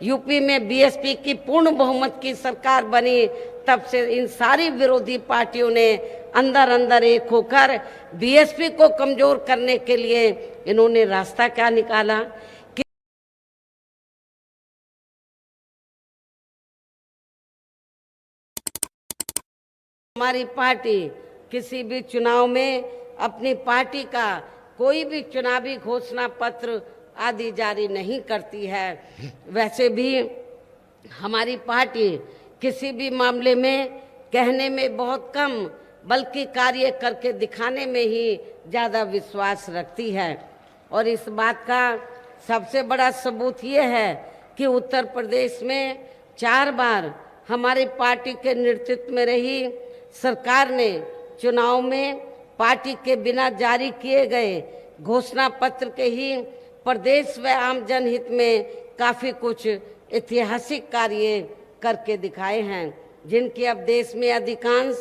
UP में BSP की पूर्ण बहुमत की सरकार बनी, तब से इन सारी विरोधी पार्टियों ने अंदर अंदर एक होकर बीएसपी को कमजोर करने के लिए इन्होंने रास्ता क्या निकाला कि हमारी पार्टी किसी भी चुनाव में अपनी पार्टी का कोई भी चुनावी घोषणा पत्र आदि जारी नहीं करती है। वैसे भी हमारी पार्टी किसी भी मामले में कहने में बहुत कम बल्कि कार्य करके दिखाने में ही ज़्यादा विश्वास रखती है। और इस बात का सबसे बड़ा सबूत ये है कि उत्तर प्रदेश में 4 बार हमारी पार्टी के नेतृत्व में रही सरकार ने चुनाव में पार्टी के बिना जारी किए गए घोषणा पत्र के ही प्रदेश व आम जनहित में काफ़ी कुछ ऐतिहासिक कार्य करके दिखाए हैं, जिनकी अब देश में अधिकांश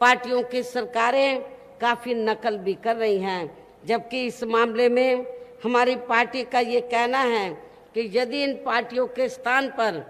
पार्टियों की सरकारें काफ़ी नकल भी कर रही हैं। जबकि इस मामले में हमारी पार्टी का ये कहना है कि यदि इन पार्टियों के स्थान पर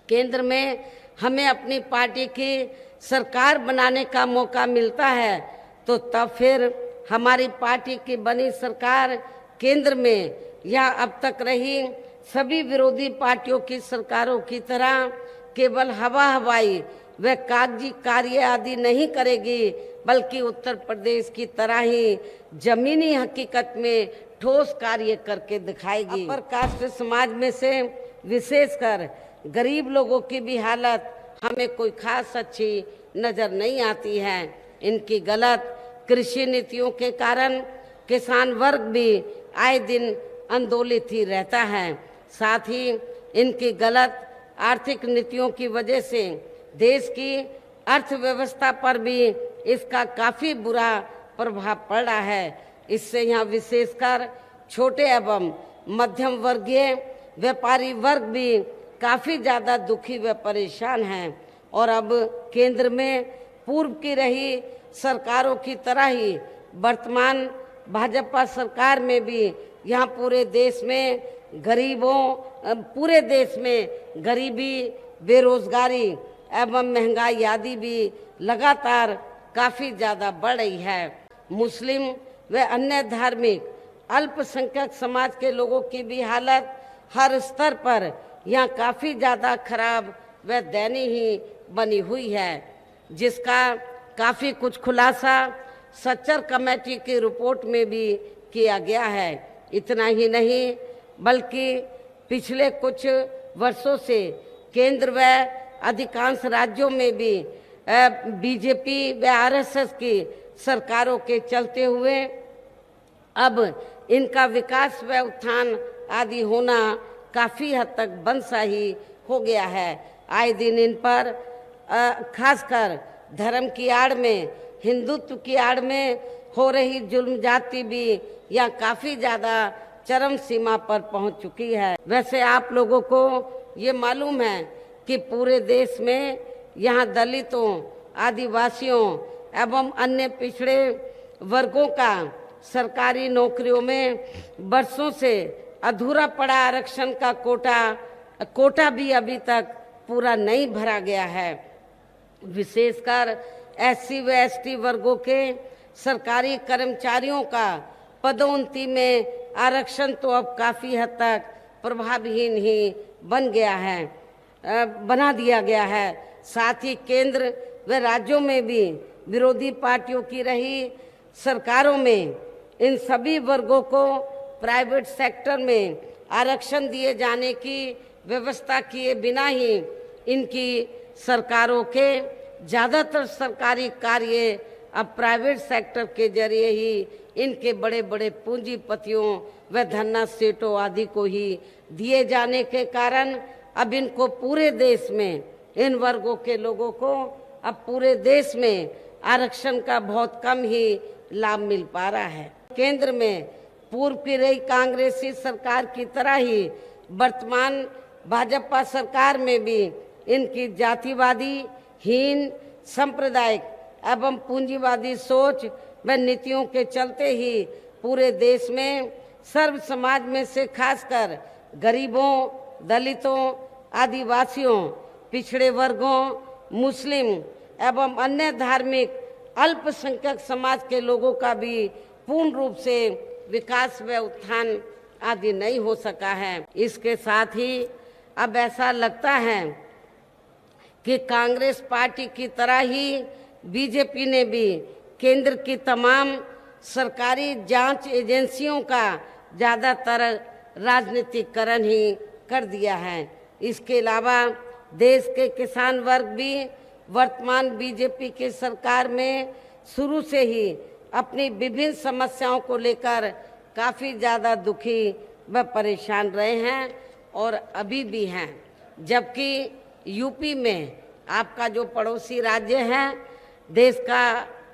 केंद्र में हमें अपनी पार्टी की सरकार बनाने का मौका मिलता है तो तब फिर हमारी पार्टी की बनी सरकार केंद्र में या अब तक रही सभी विरोधी पार्टियों की सरकारों की तरह केवल हवाई व कागजी कार्य आदि नहीं करेगी, बल्कि उत्तर प्रदेश की तरह ही जमीनी हकीकत में ठोस कार्य करके दिखाएगी। अपर कास्ट समाज में से विशेषकर गरीब लोगों की भी हालत हमें कोई खास अच्छी नजर नहीं आती है। इनकी गलत कृषि नीतियों के कारण किसान वर्ग भी आए दिन आंदोलित ही रहता है। साथ ही इनकी गलत आर्थिक नीतियों की वजह से देश की अर्थव्यवस्था पर भी इसका काफ़ी बुरा प्रभाव पड़ रहा है। इससे यहाँ विशेषकर छोटे एवं मध्यम वर्गीय व्यापारी वर्ग भी काफ़ी ज़्यादा दुखी व परेशान हैं। और अब केंद्र में पूर्व की रही सरकारों की तरह ही वर्तमान भाजपा सरकार में भी यहाँ पूरे देश में गरीबी, बेरोजगारी एवं महंगाई आदि भी लगातार काफ़ी ज़्यादा बढ़ रही है। मुस्लिम व अन्य धार्मिक अल्पसंख्यक समाज के लोगों की भी हालत हर स्तर पर यहाँ काफ़ी ज़्यादा खराब व दयनीय ही बनी हुई है, जिसका काफ़ी कुछ खुलासा सच्चर कमेटी की रिपोर्ट में भी किया गया है। इतना ही नहीं बल्कि पिछले कुछ वर्षों से केंद्र व अधिकांश राज्यों में भी बीजेपी व आरएसएस की सरकारों के चलते हुए अब इनका विकास व उत्थान आदि होना काफ़ी हद तक बंद सा ही हो गया है। आए दिन इन पर खासकर धर्म की आड़ में, हिंदुत्व की आड़ में हो रही जुल्म जाति भी यह काफ़ी ज़्यादा चरम सीमा पर पहुंच चुकी है। वैसे आप लोगों को ये मालूम है कि पूरे देश में यहाँ दलितों, आदिवासियों एवं अन्य पिछड़े वर्गों का सरकारी नौकरियों में वर्षों से अधूरा पड़ा आरक्षण का कोटा भी अभी तक पूरा नहीं भरा गया है। विशेषकर एससी व एसटी वर्गों के सरकारी कर्मचारियों का पदोन्नति में आरक्षण तो अब काफ़ी हद तक प्रभावहीन ही बना दिया गया है। साथ ही केंद्र व राज्यों में भी विरोधी पार्टियों की रही सरकारों में इन सभी वर्गों को प्राइवेट सेक्टर में आरक्षण दिए जाने की व्यवस्था किए बिना ही इनकी सरकारों के ज़्यादातर सरकारी कार्य अब प्राइवेट सेक्टर के जरिए ही इनके बड़े बड़े पूंजीपतियों व धन्ना सेठों आदि को ही दिए जाने के कारण अब इनको पूरे देश में, इन वर्गों के लोगों को अब पूरे देश में आरक्षण का बहुत कम ही लाभ मिल पा रहा है। केंद्र में पूर्व की रही कांग्रेसी सरकार की तरह ही वर्तमान भाजपा सरकार में भी इनकी जातिवादी, हीन, सांप्रदायिक एवं पूंजीवादी सोच व नीतियों के चलते ही पूरे देश में सर्व समाज में से खासकर गरीबों दलितों, आदिवासियों, पिछड़े वर्गों, मुस्लिम एवं अन्य धार्मिक अल्पसंख्यक समाज के लोगों का भी पूर्ण रूप से विकास व उत्थान आदि नहीं हो सका है। इसके साथ ही अब ऐसा लगता है कि कांग्रेस पार्टी की तरह ही बीजेपी ने भी केंद्र की तमाम सरकारी जांच एजेंसियों का ज़्यादातर राजनीतिकरण ही कर दिया है। इसके अलावा देश के किसान वर्ग भी वर्तमान बीजेपी की सरकार में शुरू से ही अपनी विभिन्न समस्याओं को लेकर काफ़ी ज़्यादा दुखी व परेशान रहे हैं और अभी भी हैं। जबकि यूपी में आपका जो पड़ोसी राज्य है, देश का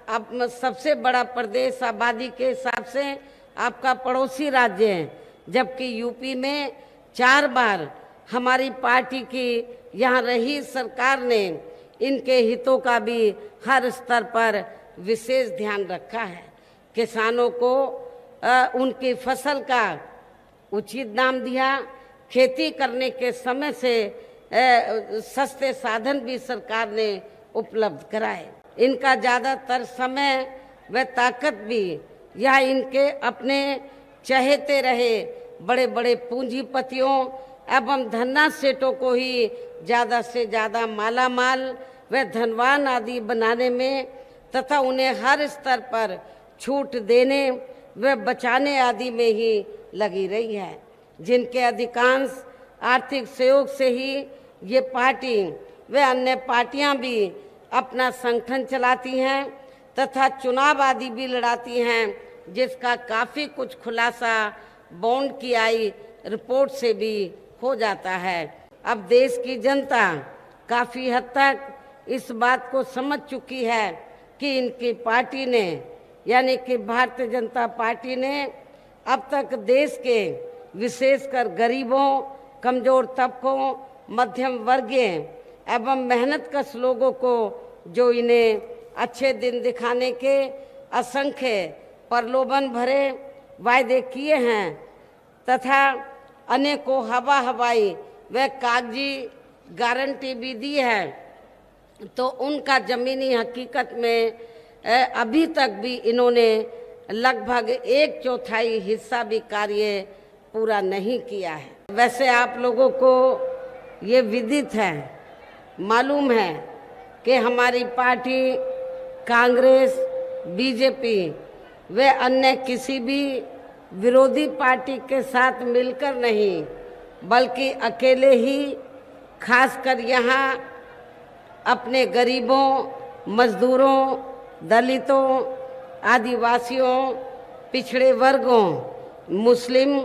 अब सबसे बड़ा प्रदेश आबादी के हिसाब से आपका पड़ोसी राज्य है, जबकि यूपी में 4 बार हमारी पार्टी की यहाँ रही सरकार ने इनके हितों का भी हर स्तर पर विशेष ध्यान रखा है। किसानों को उनकी फसल का उचित दाम दिया, खेती करने के समय से सस्ते साधन भी सरकार ने उपलब्ध कराए। इनका ज़्यादातर समय व ताकत भी या इनके अपने चहेते रहे बड़े बड़े पूंजीपतियों एवं धन्ना सेठों को ही ज़्यादा से ज़्यादा मालामाल व धनवान आदि बनाने में तथा उन्हें हर स्तर पर छूट देने व बचाने आदि में ही लगी रही है, जिनके अधिकांश आर्थिक सहयोग से ही ये पार्टी व अन्य पार्टियां भी अपना संगठन चलाती हैं तथा चुनाव आदि भी लड़ाती हैं, जिसका काफ़ी कुछ खुलासा बॉन्ड की आई रिपोर्ट से भी हो जाता है। अब देश की जनता काफ़ी हद तक इस बात को समझ चुकी है कि इनकी पार्टी ने यानी कि भारतीय जनता पार्टी ने अब तक देश के विशेषकर गरीबों, कमज़ोर तबकों, मध्यम वर्गीय एवं मेहनतकश लोगों को जो इन्हें अच्छे दिन दिखाने के असंख्य प्रलोभन भरे वायदे किए हैं तथा अनेकों हवाई व कागजी गारंटी भी दी है, तो उनका ज़मीनी हकीकत में अभी तक भी इन्होंने लगभग 1/4 हिस्सा भी कार्य पूरा नहीं किया है। वैसे आप लोगों को ये विदित है, मालूम है कि हमारी पार्टी कांग्रेस, बीजेपी व अन्य किसी भी विरोधी पार्टी के साथ मिलकर नहीं बल्कि अकेले ही खासकर यहाँ अपने गरीबों, मजदूरों, दलितों, आदिवासियों, पिछड़े वर्गों, मुस्लिम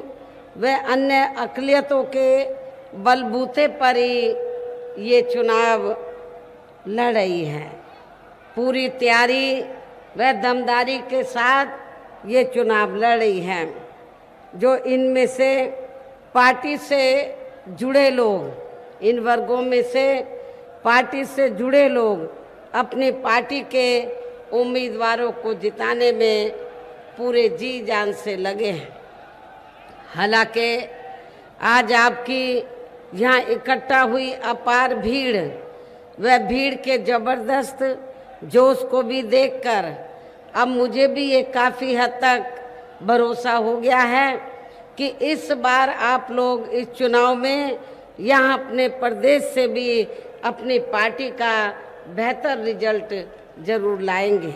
व अन्य अक़लियतों के बलबूते पर ही ये चुनाव लड़ रही है। पूरी तैयारी व दमदारी के साथ ये चुनाव लड़ रही है। जो इनमें से पार्टी से जुड़े लोग, इन वर्गों में से पार्टी से जुड़े लोग अपनी पार्टी के उम्मीदवारों को जिताने में पूरे जी जान से लगे हैं। हालांकि आज आपकी यहाँ इकट्ठा हुई अपार भीड़ व भीड़ के ज़बरदस्त जोश को भी देखकर अब मुझे भी ये काफ़ी हद तक भरोसा हो गया है कि इस बार आप लोग इस चुनाव में यहाँ अपने प्रदेश से भी अपनी पार्टी का बेहतर रिजल्ट जरूर लाएंगे।